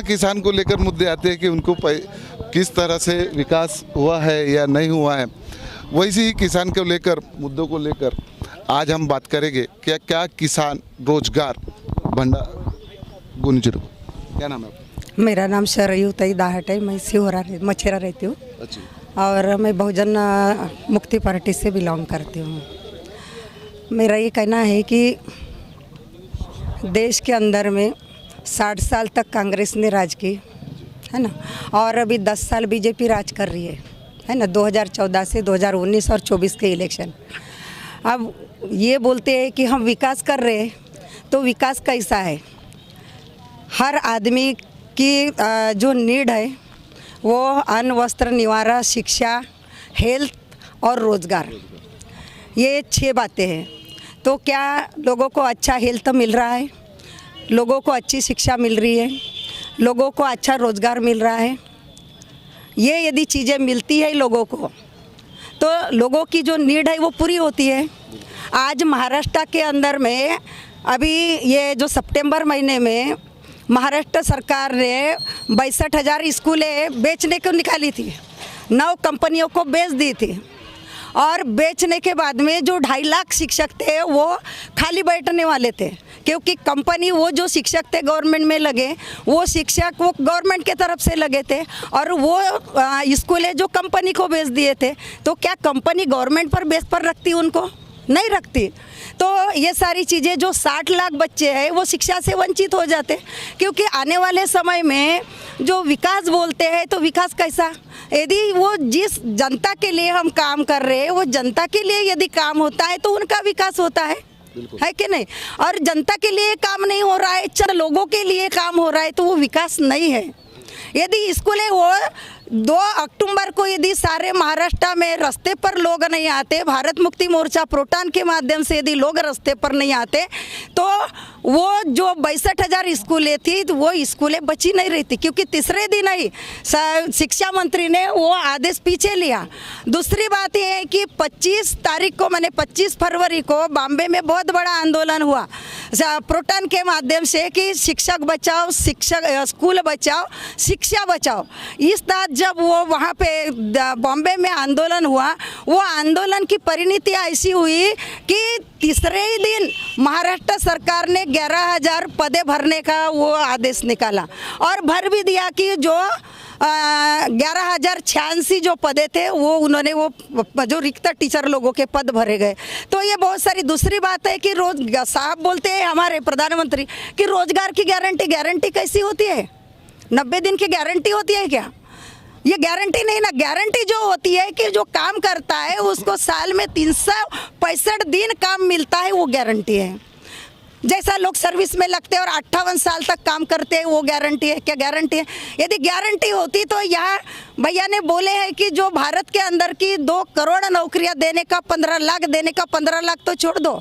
किसान को लेकर मुद्दे आते हैं कि उनको किस तरह से विकास हुआ है या नहीं हुआ है, वैसे ही किसान को लेकर मुद्दों को लेकर आज हम बात करेंगे। क्या क्या किसान रोजगार भंडार गुंजरू, क्या नाम है आपका? मेरा नाम शरयू तई दाहट है। मैं सिहोरा मछेरा रहती हूँ और मैं बहुजन मुक्ति पार्टी से बिलोंग करती हूँ। मेरा ये कहना है कि देश के अंदर में 60 साल तक कांग्रेस ने राज की है ना, और अभी 10 साल बीजेपी राज कर रही है ना, 2014 से 2019 और 24 के इलेक्शन। अब ये बोलते हैं कि हम विकास कर रहे हैं, तो विकास कैसा है? हर आदमी की जो नीड है वो अन्न वस्त्र निवारा शिक्षा हेल्थ और रोज़गार, ये 6 बातें हैं। तो क्या लोगों को अच्छा हेल्थ मिल रहा है, लोगों को अच्छी शिक्षा मिल रही है, लोगों को अच्छा रोज़गार मिल रहा है? ये यदि चीज़ें मिलती है लोगों को तो लोगों की जो नीड है वो पूरी होती है। आज महाराष्ट्र के अंदर में अभी ये जो सितंबर महीने में महाराष्ट्र सरकार ने 62,000 स्कूलें बेचने को निकाली थी, 9 कंपनियों को बेच दी थी, और बेचने के बाद में जो 2.5 लाख शिक्षक थे वो खाली बैठने वाले थे, क्योंकि कंपनी वो जो शिक्षक थे गवर्नमेंट में लगे, वो शिक्षक वो गवर्नमेंट के तरफ से लगे थे, और वो स्कूलें जो कंपनी को बेच दिए थे। तो क्या कंपनी गवर्नमेंट पर बेस पर रखती उनको? नहीं रखती। तो ये सारी चीज़ें जो 60 लाख बच्चे हैं वो शिक्षा से वंचित हो जाते, क्योंकि आने वाले समय में जो विकास बोलते हैं तो विकास कैसा? यदि वो जिस जनता के लिए हम काम कर रहे हैं वो जनता के लिए यदि काम होता है तो उनका विकास होता है कि नहीं? और जनता के लिए काम नहीं हो रहा है, चंद लोगों के लिए काम हो रहा है, तो वो विकास नहीं है। यदि स्कूलें वो 2 अक्टूबर को यदि सारे महाराष्ट्र में रास्ते पर लोग नहीं आते, भारत मुक्ति मोर्चा प्रोटान के माध्यम से यदि लोग रास्ते पर नहीं आते, तो वो जो 62,000 स्कूलें थी तो वो स्कूलें बची नहीं रहती, क्योंकि तीसरे दिन ही शिक्षा मंत्री ने वो आदेश पीछे लिया। दूसरी बात ये है कि 25 तारीख को मैंने 25 फरवरी को बॉम्बे में बहुत बड़ा आंदोलन हुआ प्रोटान के माध्यम से कि शिक्षक बचाओ, शिक्षक स्कूल बचाओ, शिक्षा बचाओ। इस बात जब वो वहाँ पे बॉम्बे में आंदोलन हुआ, वो आंदोलन की परिणति ऐसी हुई कि तीसरे ही दिन महाराष्ट्र सरकार ने 11,000 पदे भरने का वो आदेश निकाला, और भर भी दिया कि जो 11,086 जो पदे थे वो उन्होंने वो जो रिक्त टीचर लोगों के पद भरे गए। तो ये बहुत सारी दूसरी बात है कि साहब बोलते हैं हमारे प्रधानमंत्री कि रोजगार की गारंटी कैसी होती है? 90 दिन की गारंटी होती है क्या? ये गारंटी नहीं ना। गारंटी जो होती है कि जो काम करता है उसको साल में 365 दिन काम मिलता है, वो गारंटी है। जैसा लोग सर्विस में लगते हैं और 58 साल तक काम करते हैं, वो गारंटी है क्या? गारंटी है। यदि गारंटी होती तो यहाँ भैया ने बोले हैं कि जो भारत के अंदर की 2 करोड़ नौकरियां देने का 15 लाख देने का, 15 लाख तो छोड़ दो,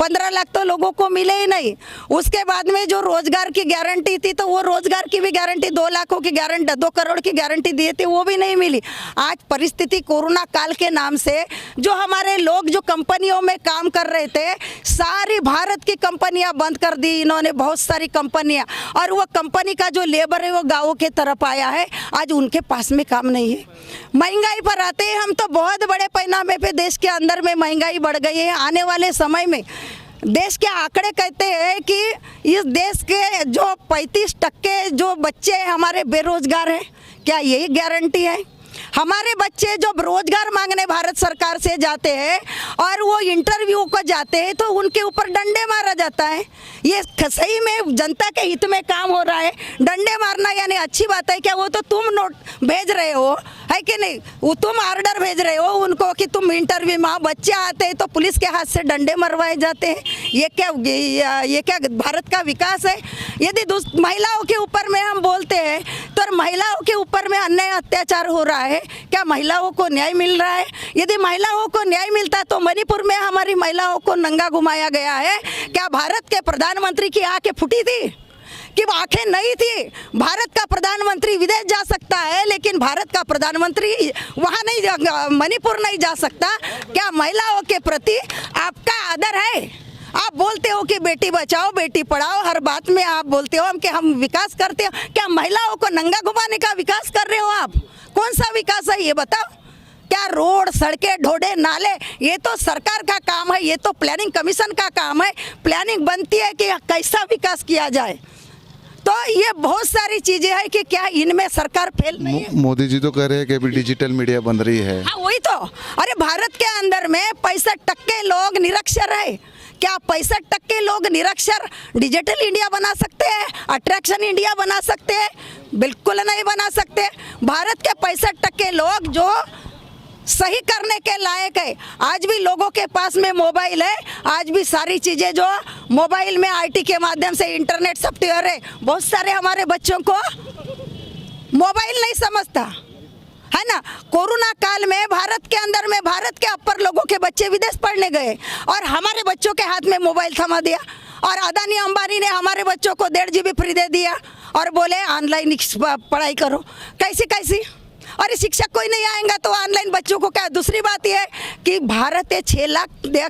15 लाख तो लोगों को मिले ही नहीं। उसके बाद में जो रोजगार की गारंटी थी तो वो रोजगार की भी गारंटी 2 लाखों की गारंटी, 2 करोड़ की गारंटी दिए थे, वो भी नहीं मिली। आज परिस्थिति कोरोना काल के नाम से जो हमारे लोग जो कंपनियों में काम कर रहे थे, सारी भारत की कंपनियां बंद कर दी इन्होंने, बहुत सारी कंपनियां, और वो कंपनी का जो लेबर है वो गाँवों के तरफ आया है। आज उनके पास में काम नहीं है। महंगाई पर आते हैं हम तो बहुत बड़े पैमाने पे देश के अंदर में महंगाई बढ़ गई है। आने वाले समय में देश के आंकड़े कहते हैं कि इस देश के जो 35% जो बच्चे हमारे बेरोजगार हैं, क्या यही गारंटी है? हमारे बच्चे जो रोजगार मांगने भारत सरकार से जाते हैं और वो इंटरव्यू को जाते हैं तो उनके ऊपर डंडे मारा जाता है। ये सही में जनता के हित में काम हो रहा है? डंडे मारना यानी अच्छी बात है क्या? वो तो तुम नोट भेज रहे हो, है कि नहीं? वो तुम ऑर्डर भेज रहे हो उनको कि तुम इंटरव्यू में, बच्चे आते हैं तो पुलिस के हाथ से डंडे मरवाए जाते हैं। ये क्या भारत का विकास है? यदि महिलाओं के ऊपर में हम बोलते हैं तो महिलाओं के ऊपर में अन्याय अत्याचार हो रहा है, क्या महिलाओं को न्याय मिल रहा है? यदि महिलाओं को न्याय मिलता तो मणिपुर में हमारी महिलाओं को नंगा घुमाया गया है, क्या भारत के प्रधानमंत्री की आंखें फूटी थी कि आंखें नहीं थी? भारत का प्रधानमंत्री विदेश जा सकता है लेकिन भारत का प्रधानमंत्री वहाँ नहीं, मणिपुर नहीं जा सकता। क्या महिलाओं के प्रति आपका आदर है? आप बोलते हो कि बेटी बचाओ बेटी पढ़ाओ, हर बात में आप बोलते हो हम कि हम विकास करते हो। क्या महिलाओं को नंगा घुमाने का विकास कर रहे हो आप? कौन सा विकास है ये बताओ? क्या रोड सड़कें ढोडे नाले ये तो सरकार का काम है, ये तो प्लानिंग कमीशन का काम है। प्लानिंग बनती है कि कैसा विकास किया जाए। तो ये बहुत सारी चीजें हैं कि क्या इनमें सरकार फेल नहीं है? मोदी जी तो कह रहे हैं कि अभी डिजिटल मीडिया बन रही है। हाँ वही तो। अरे भारत के अंदर में 65% लोग निरक्षर है। क्या 65% लोग निरक्षर डिजिटल इंडिया बना सकते हैं? अट्रैक्शन इंडिया बना सकते हैं? बिल्कुल नहीं बना सकते। भारत के 65% लोग जो सही करने के लायक है, आज भी लोगों के पास में मोबाइल है, आज भी सारी चीज़ें जो मोबाइल में आईटी के माध्यम से इंटरनेट सॉफ्टवेयर है। बहुत सारे हमारे बच्चों को मोबाइल नहीं समझता है ना। कोरोना काल में भारत के अंदर में भारत के अपर लोगों के बच्चे विदेश पढ़ने गए और हमारे बच्चों के हाथ में मोबाइल थमा दिया और अदानी अंबानी ने हमारे बच्चों को 1.5 GB फ्री दे दिया और बोले ऑनलाइन पढ़ाई करो। कैसी कैसी? अरे शिक्षक कोई नहीं आएगा तो ऑनलाइन बच्चों को क्या? दूसरी बात यह है कि भारत 6 लाख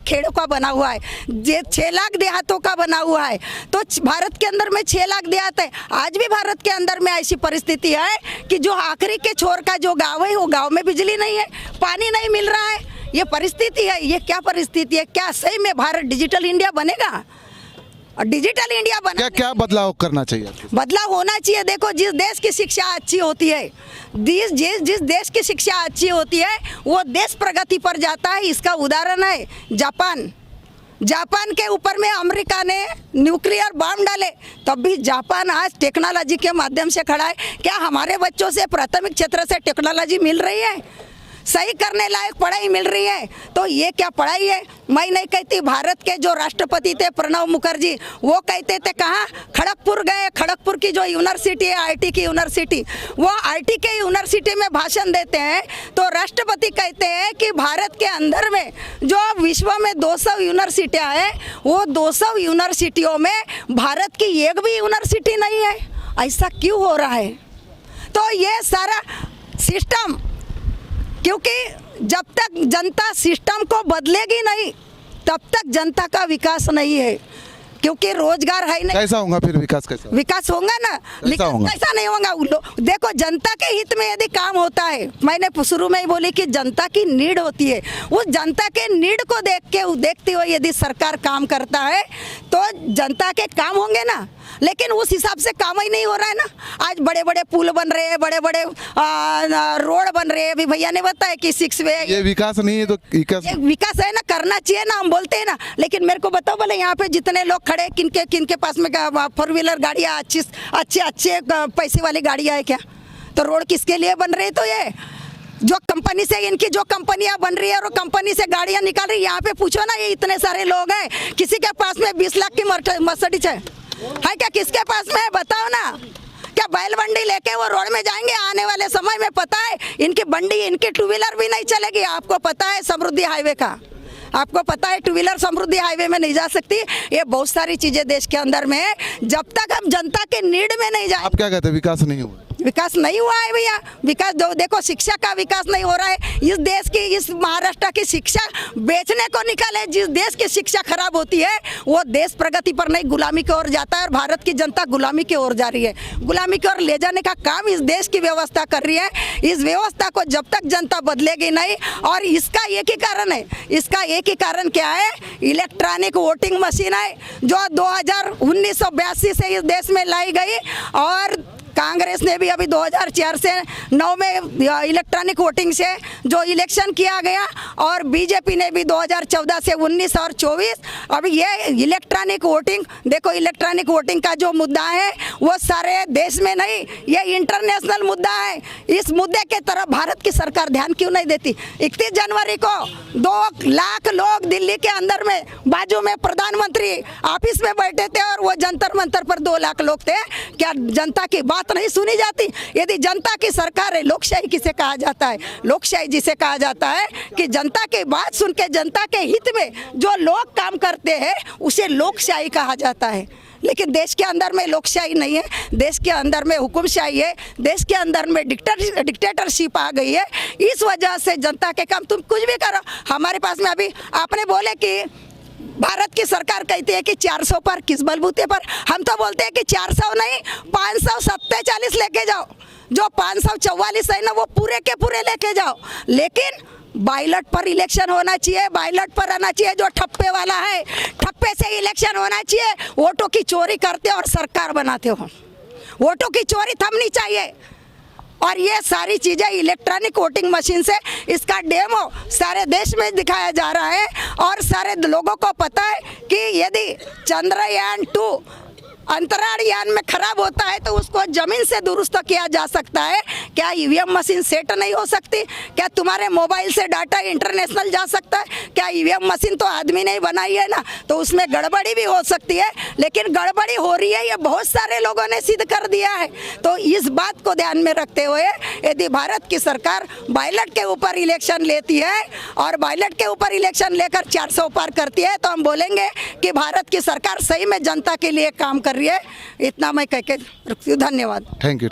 खेड़ों का बना हुआ है, ये 6 लाख देहातों का बना हुआ है। तो भारत के अंदर में 6 लाख देहात है। आज भी भारत के अंदर में ऐसी परिस्थिति है कि जो आखिरी के छोर का जो गाँव है वो गाँव में बिजली नहीं है, पानी नहीं मिल रहा है। ये परिस्थिति है। ये क्या परिस्थिति है? क्या सही में भारत डिजिटल इंडिया बनेगा? और डिजिटल इंडिया बना क्या बदलाव करना चाहिए? बदलाव होना चाहिए। देखो जिस देश की शिक्षा अच्छी होती है, जिस देश की शिक्षा अच्छी होती है वो देश प्रगति पर जाता है। इसका उदाहरण है जापान। जापान के ऊपर में अमेरिका ने न्यूक्लियर बम डाले तब भी जापान आज टेक्नोलॉजी के माध्यम से खड़ा है। क्या हमारे बच्चों से प्राथमिक क्षेत्र से टेक्नोलॉजी मिल रही है? सही करने लायक पढ़ाई मिल रही है? तो ये क्या पढ़ाई है? मैं नहीं कहती। भारत के जो राष्ट्रपति थे प्रणब मुखर्जी, वो कहते थे कहाँ खड़गपुर गए। खड़गपुर की जो यूनिवर्सिटी है आईटी की यूनिवर्सिटी, वो आईटी के यूनिवर्सिटी में भाषण देते हैं तो राष्ट्रपति कहते हैं कि भारत के अंदर में जो विश्व में 200 यूनिवर्सिटियाँ हैं वो 200 यूनिवर्सिटियों में भारत की एक भी यूनिवर्सिटी नहीं है। ऐसा क्यों हो रहा है? तो ये सारा सिस्टम, क्योंकि जब तक जनता सिस्टम को बदलेगी नहीं तब तक जनता का विकास नहीं है। क्योंकि रोजगार है नहीं। कैसा होगा फिर विकास? कैसा विकास होगा ना? लेकिन कैसा नहीं होगा? देखो जनता के हित में यदि काम होता है, मैंने शुरू में ही बोली कि जनता की नीड होती है, उस जनता के नीड को देखते हुए यदि सरकार काम करता है तो जनता के काम होंगे ना। लेकिन उस हिसाब से काम ही नहीं हो रहा है ना। आज बड़े बड़े पुल बन रहे हैं, बड़े बड़े रोड बन रहे हैं। अभी भैया ने बताया कि 6 वे। ये विकास नहीं है तो विकास है ना, करना चाहिए ना, हम बोलते हैं ना। लेकिन मेरे को बताओ भले यहाँ पे जितने लोग खड़े किनके पास में 4 व्हीलर गाड़ियाँ अच्छे पैसे वाली गाड़ियाँ है क्या? तो रोड किसके लिए बन रही? तो ये जो कंपनी से इनकी जो कंपनियां बन रही है और कंपनी से गाड़ियां निकाल रही है। यहाँ पे पूछो ना, ये इतने सारे लोग हैं, किसी के पास में 20 लाख की मर्सिडीज है क्या? किसके पास में है बताओ ना। क्या बैल बंडी लेके वो रोड में जाएंगे? आने वाले समय में पता है इनकी बंडी, इनकी 2 व्हीलर भी नहीं चलेगी। आपको पता है समृद्धि हाईवे का, आपको पता है 2 व्हीलर समृद्धि हाईवे में नहीं जा सकती। ये बहुत सारी चीजें देश के अंदर में है। जब तक हम जनता के नीड में नहीं जाए। आप क्या कहते हैं विकास नहीं हुआ? विकास नहीं हुआ है भैया। विकास देखो शिक्षा का विकास नहीं हो रहा है। इस देश की, इस महाराष्ट्र की शिक्षा बेचने को निकाले। जिस देश की शिक्षा खराब होती है वो देश प्रगति पर नहीं गुलामी की ओर जाता है और भारत की जनता गुलामी की ओर जा रही है। गुलामी की ओर ले जाने का काम इस देश की व्यवस्था कर रही है। इस व्यवस्था को जब तक जनता बदलेगी नहीं, और इसका एक ही कारण है, इसका एक ही कारण क्या है? इलेक्ट्रॉनिक वोटिंग मशीन है जो 1982 से इस देश में लाई गई और कांग्रेस ने भी अभी 2004 से 9 में इलेक्ट्रॉनिक वोटिंग से जो इलेक्शन किया गया और बीजेपी ने भी 2014 से 19 और 24 अभी ये इलेक्ट्रॉनिक वोटिंग। देखो इलेक्ट्रॉनिक वोटिंग का जो मुद्दा है वो सारे देश में नहीं, ये इंटरनेशनल मुद्दा है। इस मुद्दे के तरफ भारत की सरकार ध्यान क्यों नहीं देती? 31 जनवरी को 2 लाख लोग दिल्ली के अंदर में बाजू में प्रधानमंत्री ऑफिस में बैठे थे और वो जंतर मंतर पर 2 लाख लोग थे। क्या जनता की बात नहीं सुनी जाती? यदि जनता की सरकार है, लोकशाही किसे कहा जाता है? लोकशाही जिसे कहा जाता है कि जनता की बात सुन के जनता के हित में जो लोग काम करते हैं उसे लोकशाही कहा जाता है। लेकिन देश के अंदर में लोकशाही नहीं है, देश के अंदर में हुकुमशाही है, देश के अंदर में डिक्टेटरशिप आ गई है। इस वजह से जनता के काम तुम कुछ भी करो। हमारे पास में अभी आपने बोले कि भारत की सरकार कहती है कि 400 पर किस बलबूते पर, हम तो बोलते हैं कि 400 नहीं 547 लेके जाओ, जो 544 है ना वो पूरे के पूरे लेके जाओ, लेकिन बाइलट पर इलेक्शन होना चाहिए, बाइलट पर आना चाहिए। जो ठप्पे वाला है, ठप्पे से इलेक्शन होना चाहिए। वोटों की चोरी करते हो और सरकार बनाते हो, वोटों की चोरी थमनी चाहिए। और ये सारी चीज़ें इलेक्ट्रॉनिक वोटिंग मशीन से इसका डेमो सारे देश में दिखाया जा रहा है और सारे लोगों को पता है कि यदि चंद्रयान-2 अंतराल यान में खराब होता है तो उसको जमीन से दुरुस्त किया जा सकता है। क्या ईवीएम मशीन सेट नहीं हो सकती? क्या तुम्हारे मोबाइल से डाटा इंटरनेशनल जा सकता है? क्या ईवीएम मशीन तो आदमी ने ही बनाई है ना, तो उसमें गड़बड़ी भी हो सकती है। लेकिन गड़बड़ी हो रही है ये बहुत सारे लोगों ने सिद्ध कर दिया है। तो इस बात को ध्यान में रखते हुए यदि भारत की सरकार बाइलट के ऊपर इलेक्शन लेती है और बाइलट के ऊपर इलेक्शन लेकर 400 पार करती है तो हम बोलेंगे कि भारत की सरकार सही में जनता के लिए काम कर रही है। इतना मैं कह के रुकती हूँ। धन्यवाद। Thank you.